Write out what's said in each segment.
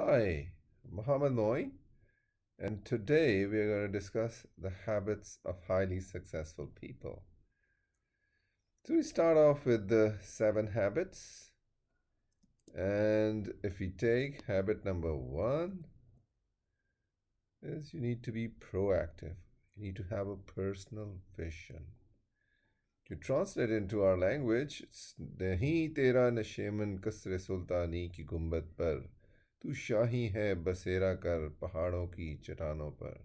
Hi, Mohammed Noy, and today we are going to discuss the habits of highly successful people. So we start off with the seven habits, and if we take habit number one, is you need to be proactive. You need to have a personal vision. To translate into our language, it's नहीं तेरा नशेमन कसरे सुल्तानी की गुंबद पर तू शाही है बसेरा कर पहाड़ों की चट्टानों पर.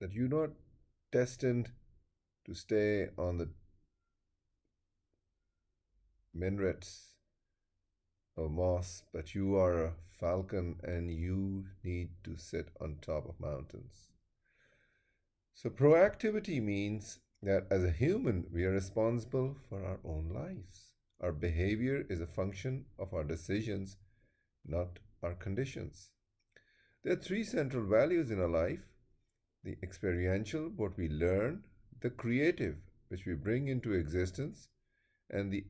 That you're not destined to stay on the minarets of mosques, but you are a falcon and you need to sit on top of mountains. So, proactivity means that as a human, we are responsible for our own lives. Our behavior is a function of our decisions, not our conditions. There are three central values in our life: the experiential, what we learn; the creative, which we bring into existence; and the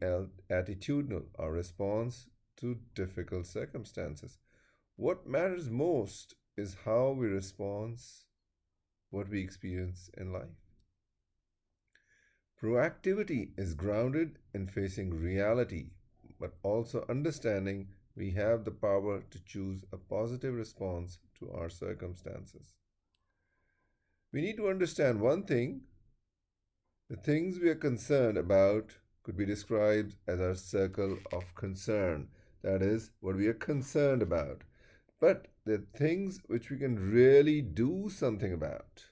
attitudinal, our response to difficult circumstances. What matters most is how we respond, what we experience in life. Proactivity is grounded in facing reality, but also understanding we have the power to choose a positive response to our circumstances. We need to understand one thing: the things we are concerned about could be described as our circle of concern. That is, what we are concerned about. But the things which we can really do something about,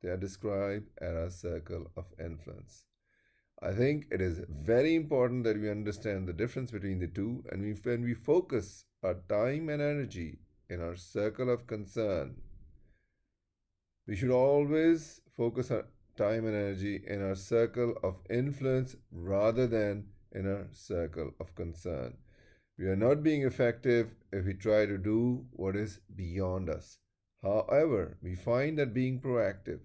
they are described as our circle of influence. I think it is very important that we understand the difference between the two, and when we focus our time and energy in our circle of concern, we should always focus our time and energy in our circle of influence rather than in our circle of concern. We are not being effective if we try to do what is beyond us. However, we find that being proactive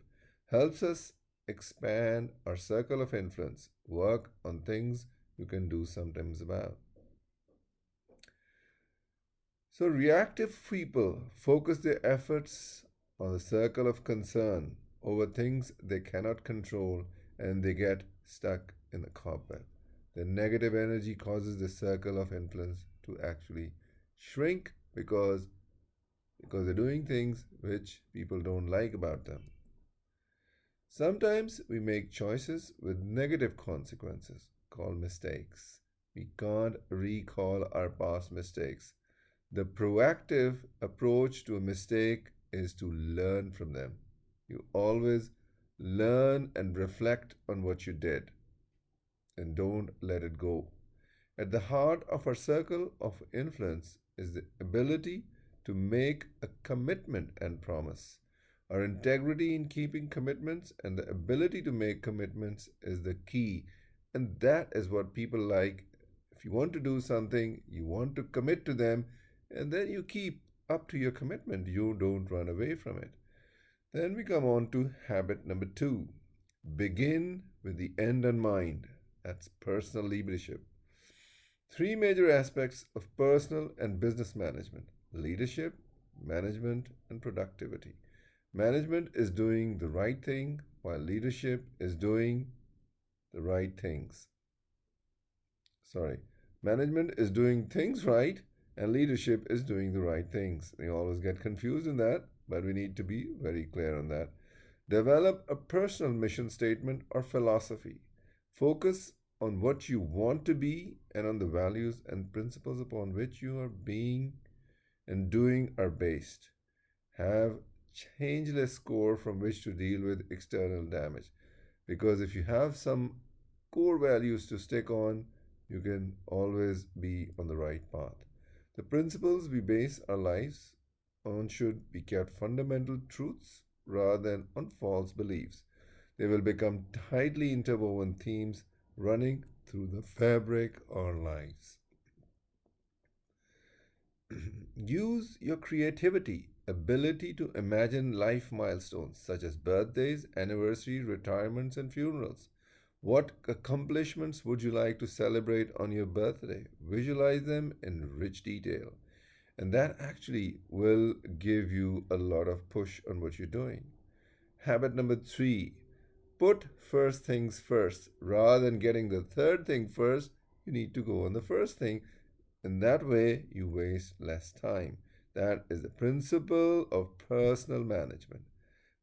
helps us expand our circle of influence, work on things you can do sometimes about. So, reactive people focus their efforts on the circle of concern over things they cannot control, and they get stuck in the cobweb. The negative energy causes the circle of influence to actually shrink because they're doing things which people don't like about them. Sometimes we make choices with negative consequences called mistakes. We can't recall our past mistakes. The proactive approach to a mistake is to learn from them. You always learn and reflect on what you did and don't let it go. At the heart of our circle of influence is the ability to make a commitment and promise. Our integrity in keeping commitments and the ability to make commitments is the key. And that is what people like. If you want to do something, you want to commit to them, and then you keep up to your commitment. You don't run away from it. Then we come on to habit number two: begin with the end in mind. That's personal leadership. Three major aspects of personal and business management: leadership, management, and productivity. Management is doing the right thing, while leadership is doing the right things. Sorry, management is doing things right, and leadership is doing the right things. They always get confused in that, but we need to be very clear on that. Develop a personal mission statement or philosophy. Focus on what you want to be and on the values and principles upon which you are being and doing are based. Have changeless score from which to deal with external damage. Because if you have some core values to stick on, you can always be on the right path. The principles we base our lives on should be kept fundamental truths rather than on false beliefs. They will become tightly interwoven themes running through the fabric of our lives. Use your creativity, ability to imagine life milestones such as birthdays, anniversaries, retirements, and funerals. What accomplishments would you like to celebrate on your birthday? Visualize them in rich detail. And that actually will give you a lot of push on what you're doing. Habit number three, put first things first. Rather than getting the third thing first, you need to go on the first thing. And that way, you waste less time. That is the principle of personal management.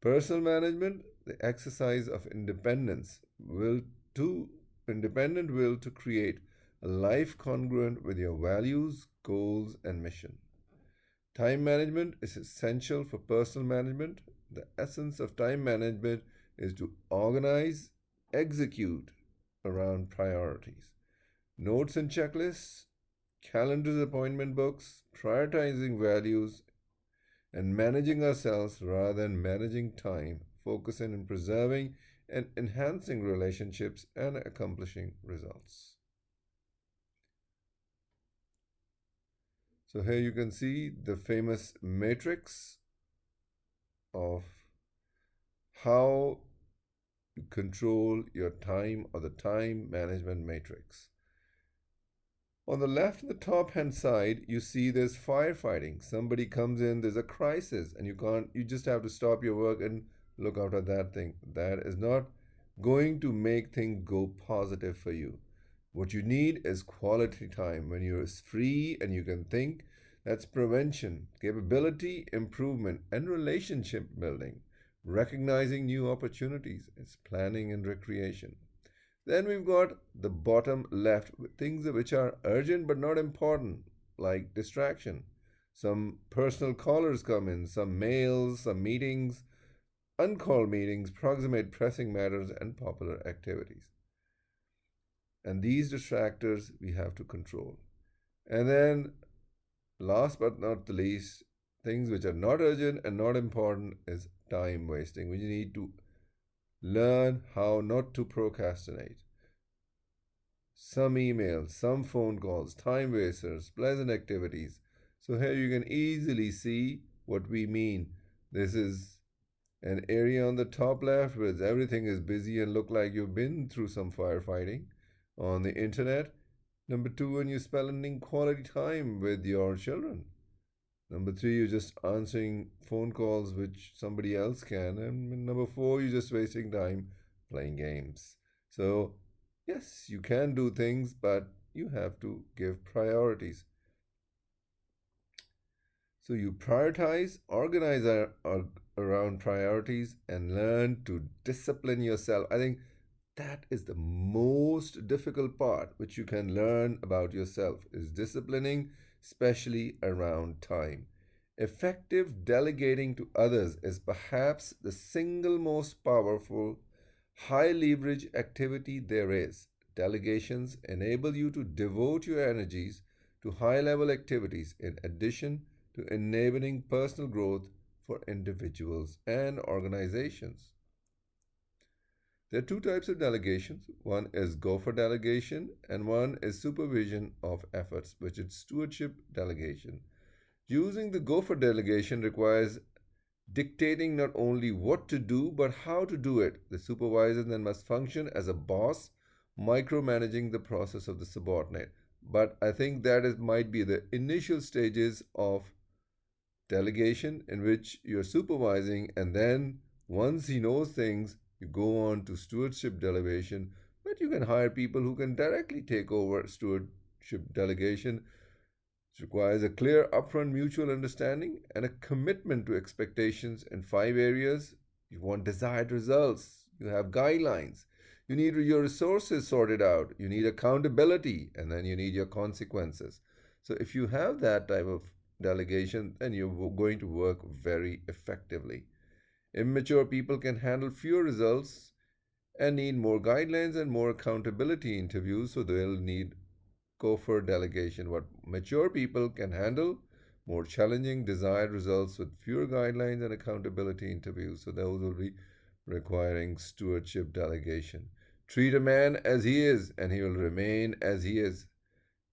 Personal management, the exercise of to independent will to create a life congruent with your values, goals, and mission. Time management is essential for personal management. The essence of time management is to organize, execute around priorities. Notes and checklists, calendars, appointment books, prioritizing values, and managing ourselves rather than managing time, focusing on preserving and enhancing relationships and accomplishing results. So here you can see the famous matrix of how you control your time, or the time management matrix. On the left, the top hand side, you see there's firefighting. Somebody comes in, there's a crisis, and you just have to stop your work and look out at that thing. That is not going to make things go positive for you. What you need is quality time when you're free and you can think. That's prevention, capability improvement, and relationship building. Recognizing new opportunities is planning and recreation. Then we've got the bottom left, things which are urgent but not important, like distraction. Some personal callers come in, some mails, some meetings, uncalled meetings, proximate pressing matters, and popular activities. And these distractors we have to control. And then, last but not the least, things which are not urgent and not important is time wasting. We need to learn how not to procrastinate. Some emails, some phone calls, time wasters, pleasant activities. So here you can easily see what we mean. This is an area on the top left where everything is busy and look like you've been through some firefighting on the internet. Number two, when you're spending quality time with your children. Number three, you're just answering phone calls which somebody else can. And number four, you're just wasting time playing games. So, yes, you can do things, but you have to give priorities. So, you prioritize, organize around priorities, and learn to discipline yourself. I think that is the most difficult part which you can learn about yourself is disciplining, especially around time. Effective delegating to others is perhaps the single most powerful high leverage activity there is. Delegations enable you to devote your energies to high level activities in addition to enabling personal growth for individuals and organizations. There are two types of delegations. One is gopher delegation, and one is supervision of efforts, which is stewardship delegation. Using the gopher delegation requires dictating not only what to do, but how to do it. The supervisor then must function as a boss, micromanaging the process of the subordinate. But I think might be the initial stages of delegation in which you're supervising, and then once he knows things, you go on to stewardship delegation, but you can hire people who can directly take over stewardship delegation. It requires a clear upfront mutual understanding and a commitment to expectations in five areas. You want desired results, you have guidelines, you need your resources sorted out, you need accountability, and then you need your consequences. So if you have that type of delegation, then you're going to work very effectively. Immature people can handle fewer results and need more guidelines and more accountability interviews, so they'll need gopher delegation. What mature people can handle more challenging desired results with fewer guidelines and accountability interviews, so those will be requiring stewardship delegation. Treat a man as he is, and he will remain as he is.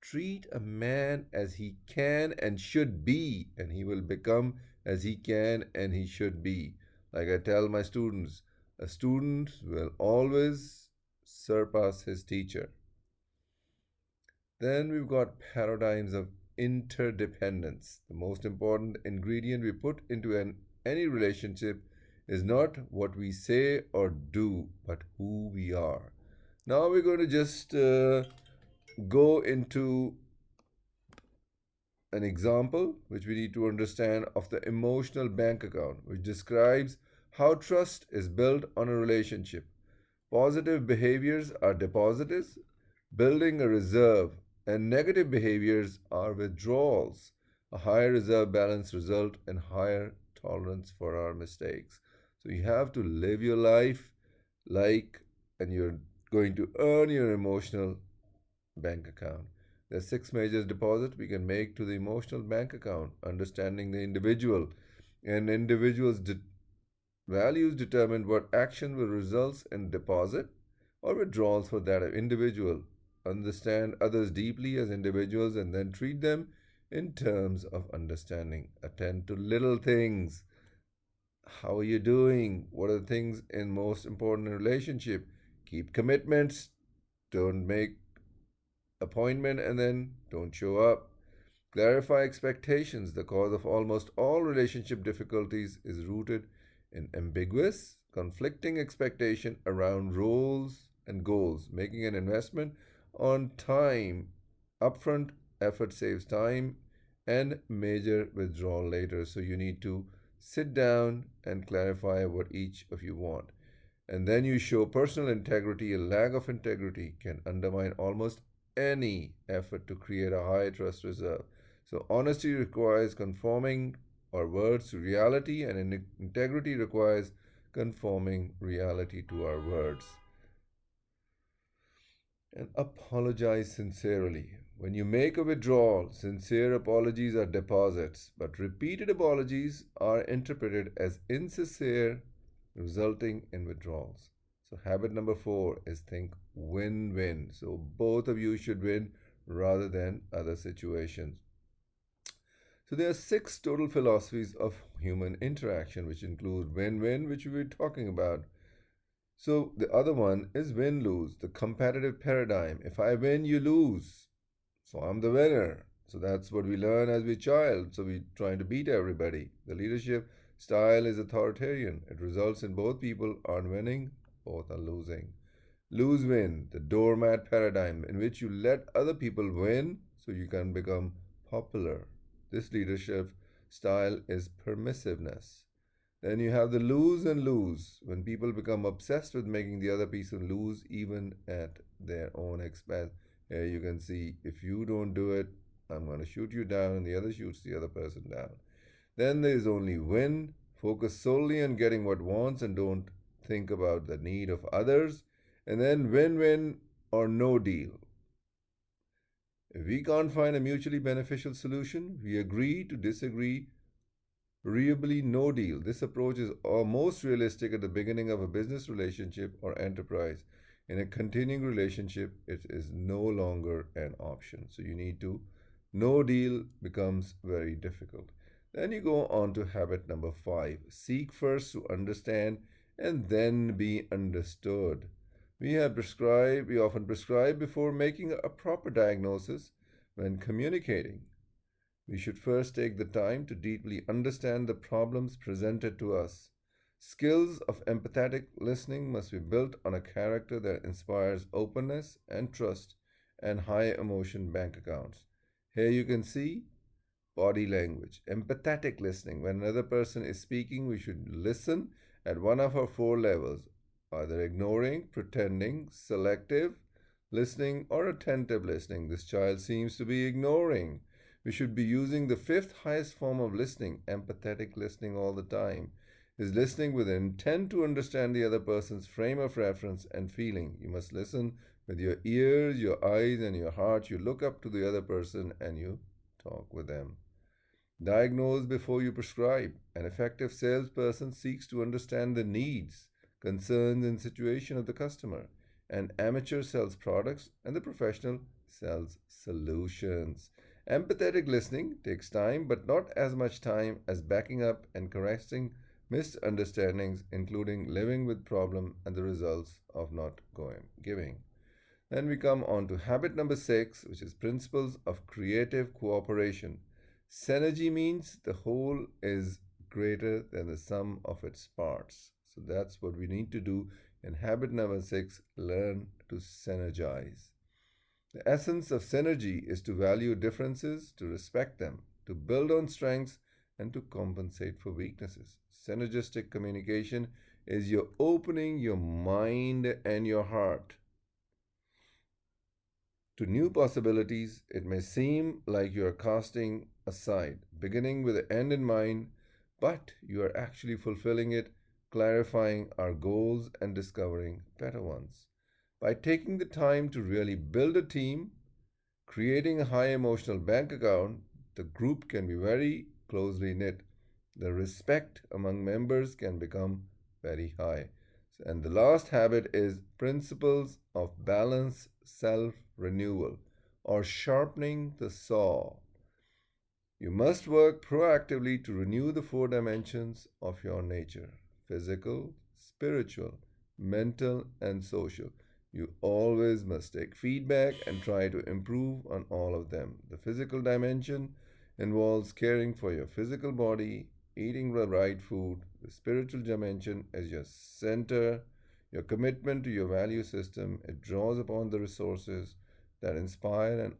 Treat a man as he can and should be, and he will become as he can and he should be. Like I tell my students, a student will always surpass his teacher. Then we've got paradigms of interdependence. The most important ingredient we put into any relationship is not what we say or do, but who we are. Now we're going to just go into an example which we need to understand of the emotional bank account, which describes how trust is built on a relationship. Positive behaviors are deposits, building a reserve, and negative behaviors are withdrawals. A higher reserve balance result in higher tolerance for our mistakes. So you have to live your life like, and you're going to earn your emotional bank account. There are six major deposits we can make to the emotional bank account. Understanding the individual, and values determine what action will result in deposit or withdrawals for that individual. Understand others deeply as individuals and then treat them in terms of understanding. Attend to little things. How are you doing? What are the things in most important in relationship? Keep commitments. Don't make appointment and then don't show up. Clarify expectations. The cause of almost all relationship difficulties is rooted in ambiguous, conflicting expectation around roles and goals. Making an investment on time upfront effort saves time and major withdrawal later. So you need to sit down and clarify what each of you want. And then you show personal integrity. A lack of integrity can undermine almost any effort to create a high trust reserve. So, honesty requires conforming our words to reality, and integrity requires conforming reality to our words. And apologize sincerely. When you make a withdrawal, sincere apologies are deposits, but repeated apologies are interpreted as insincere, resulting in withdrawals. So, habit number four is think win win. So, both of you should win rather than other situations. So, there are six total philosophies of human interaction, which include win win, which we were talking about. So, the other one is win lose, the competitive paradigm. If I win, you lose. So, I'm the winner. So, that's what we learn as we child. So, we're trying to beat everybody. The leadership style is authoritarian. It results in both people are winning, both are losing. Lose win, the doormat paradigm, in which you let other people win so you can become popular. This leadership style is permissiveness. Then you have the lose and lose, when people become obsessed with making the other person lose even at their own expense. Here you can see, if you don't do it, I'm going to shoot you down, and the other shoots the other person down. Then there is only win, focus solely on getting what wants and don't think about the need of others. And then win win or no deal. If we can't find a mutually beneficial solution, we agree to disagree. Agreeably no deal. This approach is most realistic at the beginning of a business relationship or enterprise. In a continuing relationship, it is no longer an option. So you need to, no deal becomes very difficult. Then you go on to habit number five. Seek first to understand and then be understood. We often prescribe before making a proper diagnosis when communicating. We should first take the time to deeply understand the problems presented to us. Skills of empathetic listening must be built on a character that inspires openness and trust and high emotion bank accounts. Here you can see body language. Empathetic listening. When another person is speaking, we should listen at one of our four levels, either ignoring, pretending, selective listening, or attentive listening. This child seems to be ignoring. We should be using the fifth highest form of listening, empathetic listening, all the time. Is listening with intent to understand the other person's frame of reference and feeling. You must listen with your ears, your eyes, and your heart. You look up to the other person and you talk with them. Diagnose before you prescribe. An effective salesperson seeks to understand the needs, concerns, and situation of the customer. An amateur sells products, and the professional sells solutions. Empathetic listening takes time, but not as much time as backing up and correcting misunderstandings, including living with problem and the results of not giving. Then we come on to habit number 6, which is principles of creative cooperation. Synergy means the whole is greater than the sum of its parts. So that's what we need to do in habit number 6, learn to synergize. The essence of synergy is to value differences, to respect them, to build on strengths, and to compensate for weaknesses. Synergistic communication is your opening your mind and your heart to new possibilities. It may seem like you are casting aside, beginning with the end in mind, but you are actually fulfilling it, clarifying our goals, and discovering better ones. By taking the time to really build a team, creating a high emotional bank account, the group can be very closely knit. The respect among members can become very high. And the last habit is principles of balance, self renewal, or sharpening the saw. You must work proactively to renew the 4 dimensions of your nature: physical, spiritual, mental, and social. You always must take feedback and try to improve on all of them. The physical dimension involves caring for your physical body, eating the right food. The spiritual dimension is your center, your commitment to your value system. It draws upon the resources that inspire and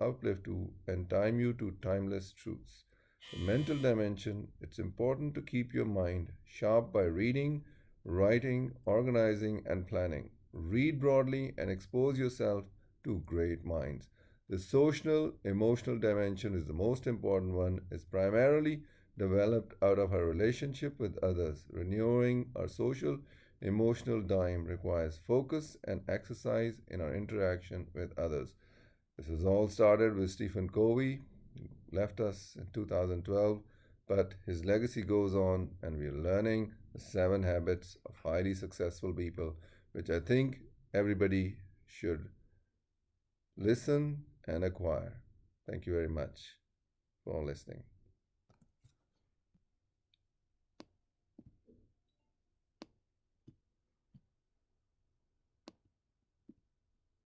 uplift you and time you to timeless truths. The mental dimension, it's important to keep your mind sharp by reading, writing, organizing, and planning. Read broadly and expose yourself to great minds. The social emotional dimension is the most important one. It's primarily developed out of our relationship with others. Renewing our social emotional dime requires focus and exercise in our interaction with others. This was all started with Stephen Covey, who left us in 2012, but his legacy goes on, and we are learning the 7 habits of highly successful people, which I think everybody should listen and acquire. Thank you very much for listening.